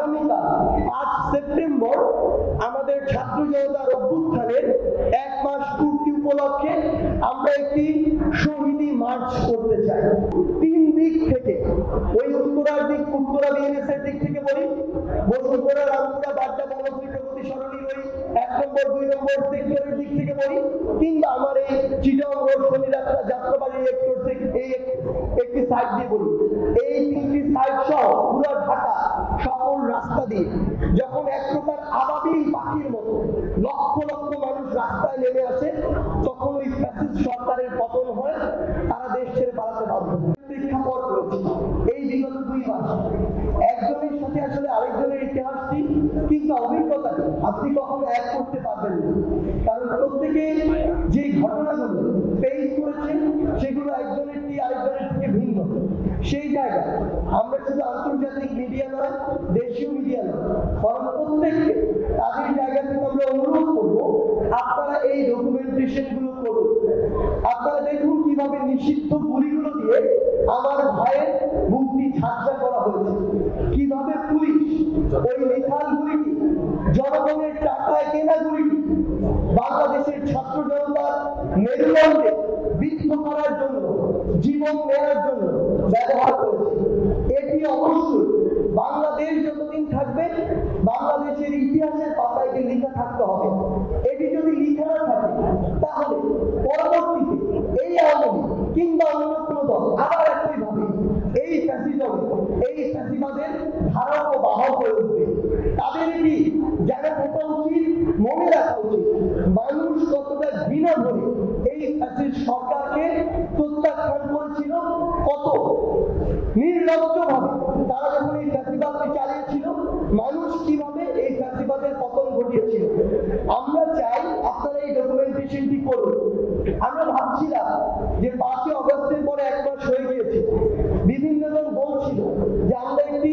আগামীকাল 5 সেপ্টেম্বর আমাদের ছাত্র জনতার অভ্যুত্থানের 1 মাস পূর্তি উপলক্ষে আমরা একটি শহীদি মার্চ করতে চাই। 3 দিক থেকে, ওই উত্তরা বিএনএস এর দিক থেকে বলি, বসুন্ধরা, রামপুরা, বাড্ডা, বনশ্রী সরণির ওই 1 নম্বর 2 নম্বর সেক্টরের দিক থেকে বলি, কিংবা আমার এই চিটং রোড, শনিরাত্রা, যাত্রাবাড়ি এই একটি সাইড দিয়ে বলি। এই 3টি সাইড সহ পুরো ঢাকা সকল রাস্তা দিয়ে যখন এক প্রকার আবাবিল পাখির মতো লক্ষ লক্ষ মানুষ রাস্তায় নেমে আসে, তখন ওই ফ্যাসিস্ট সরকারের পতন হয়, তারা দেশ ছেড়ে পালাতে বাধ্য হয়। প্রেক্ষাপট রয়েছে এই বিগত 2 মাস। একজনের সাথে আসলে আরেকজনের ইতিহাসটি কিন্তু অভিজ্ঞতাটি আপনি কখনো এক করতে পারবেন না, কারণ প্রত্যেকে যে ঘটনাগুলো ফেস করেছেন সেগুলো একজনেরটি আরেকজনের থেকে ভিন্ন। সেই জায়গায় আমরা শুধু আন্তর্জাতিক মিডিয়া নয়, দেশীয় মিডিয়া নয়, বরং প্রত্যেককে তাদের জায়গা থেকে আমরা অনুরোধ করবো, আপনারা এই ডকুমেন্টেশন গুলো করুন। আপনারা দেখুন কিভাবে নিষিদ্ধ গুলিগুলো দিয়ে আমার ভাইয়ের মুক্তি ঝাঁঝরা করা হয়েছে, কিভাবে পুলিশ ওই লিথাল গুলিটি, জনগণের টাকায় কেনা গুলিটি বাংলাদেশের ছাত্র জনতার মেরুদণ্ডে বিদ্ধ করার জন্য, জীবন নেওয়ার জন্য ব্যবহার করেছে। এটি অবশ্যই বাংলাদেশ যতদিন থাকবে বাংলাদেশের ইতিহাসের পাতায় এটি লেখা থাকতে হবে। এটি যদি লেখা না থাকে তাহলে পরবর্তীতে এই আওয়ামী কিংবা অন্য কোনো দল আবার একইভাবে এই ফ্যাসিবাদের ধারক ও বাহক হয়ে উঠবে। তাদের এটি জানা থাকা উচিত, মনে রাখা উচিত, মানুষ কতটা ঘৃণা ধরে এই ফ্যাসিস্ট সরকারকে প্রত্যাখ্যান করেছিল, কত নির্লজ্জভাবে তারা যখন এই ফ্যাসিবাদকে চালিয়েছিল, মানুষ কিভাবে এই ফ্যাসিবাদের পতন ঘটিয়েছিল। আমরা চাই আপনারা এই ডকুমেন্টেশনটি করুন। আমরা ভাবছিলাম যে 5ই অগস্টের পরে 1 মাস হয়ে গিয়েছে, বিভিন্ন জন বলছিল যে আমরা একটি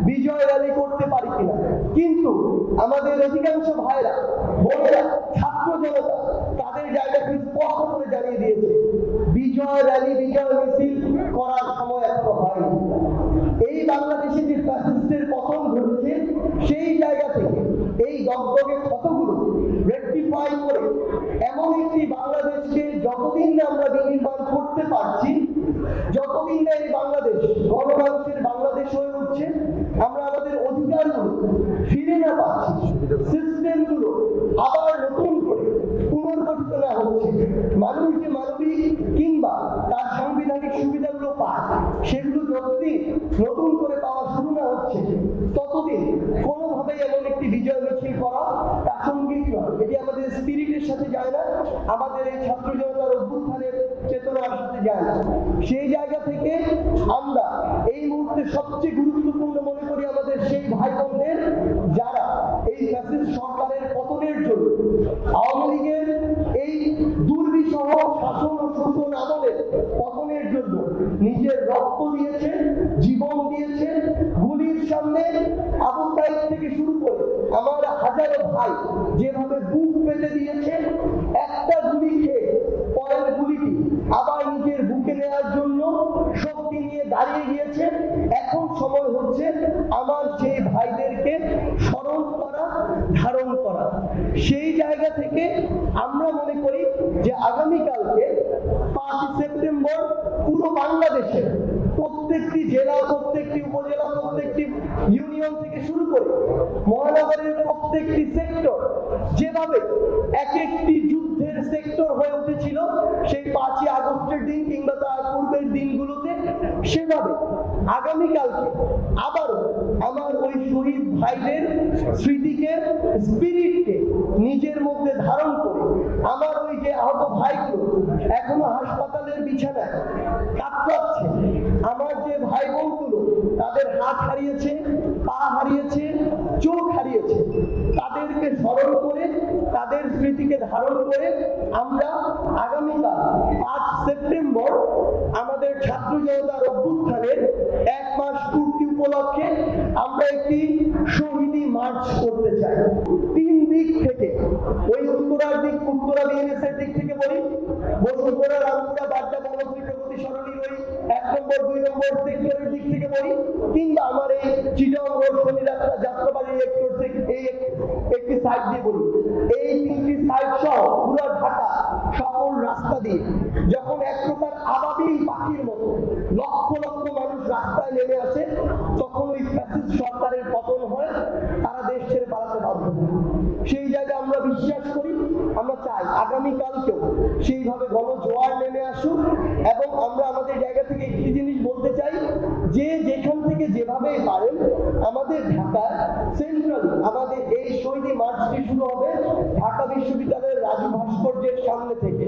বিজয় র্যালি করতে পারি কিনা, কিন্তু আমাদের অধিকাংশ ভাইরা, বোনেরা, ছাত্র জনতা তাদের জায়গাকে স্পষ্ট করে জানিয়ে দিয়েছে, বিজয় র্যালি, বিজয় মিছিল করার সময় এখনো হয়নি। এই বাংলাদেশে যে ফ্যাসিস্টের পতন ঘটেছে, সেই জায়গা থেকে এই দগদগে ক্ষতগুলো রেকটিফাই করে এমন একটি বাংলাদেশকে যতদিন না আমরা বিনির্মাণ করতে পারছি, যতদিন না এই বাংলাদেশ গণমানুষের বাংলাদেশ হয়ে উঠছে, আমরা আমাদের অধিকারগুলো ফিরে না পাচ্ছি, সিস্টেমগুলো আবার নতুন করে পুনর্গঠিত না হচ্ছে, মানুষ যে মানবিক কিংবা তার সাংবিধানিক সুবিধাগুলো পায় সেগুলো যতদিন নতুন করে পাওয়া শুরু না হচ্ছে, ততদিন কোনোভাবেই এমন একটি বিজয় মিছিল করা প্রাসঙ্গিক নয়। এটি আমাদের স্পিরিটের সাথে যায় না, আমাদের এই ছাত্র জনতার অভ্যুত্থানের চেতনার সাথে যায় না। সেই জায়গা থেকে আমরা এই মুহূর্তে সবচেয়ে গুরুত্বপূর্ণ মনে করি আমাদের সেই ভাই বোনদের যারা এই ফ্যাসিস্ট সরকারের পতনের জন্য, আওয়ামী লীগের এই দুর্বিষহ শাসন ও শোষণ আমলের পতনের জন্য নিজের রক্ত দিয়েছে, জীবন দিয়েছে। গুলির সামনে আবু সাইদ থেকে শুরু করে আমার হাজারো ভাই যেভাবে বুক পেতে দিয়েছে, একটা গুলি খেয়ে পরের গুলিটি আবার নিজের বুকে নেওয়ার জন্য শক্তি নিয়ে দাঁড়িয়ে গিয়েছে। এখন সময় হচ্ছে আমার সেই ভাইদেরকে স্মরণ করা, ধারণ করা। সেই জায়গা থেকে আমরা মনে করি যে আগামীকালকে 5 সেপ্টেম্বর পুরো বাংলাদেশে প্রত্যেকটি জেলা, প্রত্যেকটি উপজেলা, প্রত্যেকটি ইউনিয়ন থেকে শুরু করে মহানগরের প্রত্যেকটি সেক্টর যেভাবে এক একটি যুদ্ধের সেক্টর হয়ে উঠেছিল সেই 5ই আগস্টের দিন কিংবা তার পূর্বের দিনগুলোতে, সেভাবে আগামীকালকে আবারও আমার ওই শহীদ ভাইদের স্মৃতিকে, স্পিরিটকে নিজের মধ্যে ধারণ করে আমার ওই যে আহত ভাইগুলো এখনো হাসপাতালের বিছানায় কাতরাচ্ছে, আমার যে ভাই বোনগুলো তাদের হাত হারিয়েছে, পা হারিয়েছে, চোখ হারিয়েছে, তাদেরকে স্মরণ করে, তাদের স্মৃতিকে ধারণ করে আমরা আগামীকাল 5 সেপ্টেম্বর আমাদের ছাত্র জনতার অভ্যুত্থানের 1 মাস পূর্তি উপলক্ষে আমরা একটি শহীদি মার্চ করতে চাই। 3 দিক থেকে, ওই উত্তরা বিএনএস এর দিক থেকে বলি, বসুন্ধরা, রামপুরা, বাড্ডা, বনশ্রী সরণির ওই 1 নম্বর 2 নম্বর সেক্টরের দিক থেকে বলি, কিংবা আমার এই চিটং রোড, শনিরাত্রা, সাইড দিয়ে বলি, এই তিনটি সাইড সহ পুরো ঢাকা সকল রাস্তা দিয়ে যখন এক প্রকার আবাবিল পাখির মতো লক্ষ লক্ষ মানুষ রাস্তায় নেমে আসে, তখন ওই ফ্যাসিস্ট সরকারের পতন হয়, তারা দেশ ছেড়ে পালাতে বাধ্য হয়। সেই জায়গায় আমরা বিশ্বাস করি, আমরা চাই আগামীকালকেও সেইভাবে গণজোয়ার নেমে আসুক, এবং আমরা আমাদের জায়গা থেকে একটি জিনিস বলতে চাই, যে যেখান থেকে যেভাবে পারেন আমাদের ঢাকায় সেন্ট্রালি আমাদের এই শহীদ মার্চটি শুরু হবে ঢাকা বিশ্ববিদ্যালয়ের রাজু ভাস্কর্যের সামনে থেকে।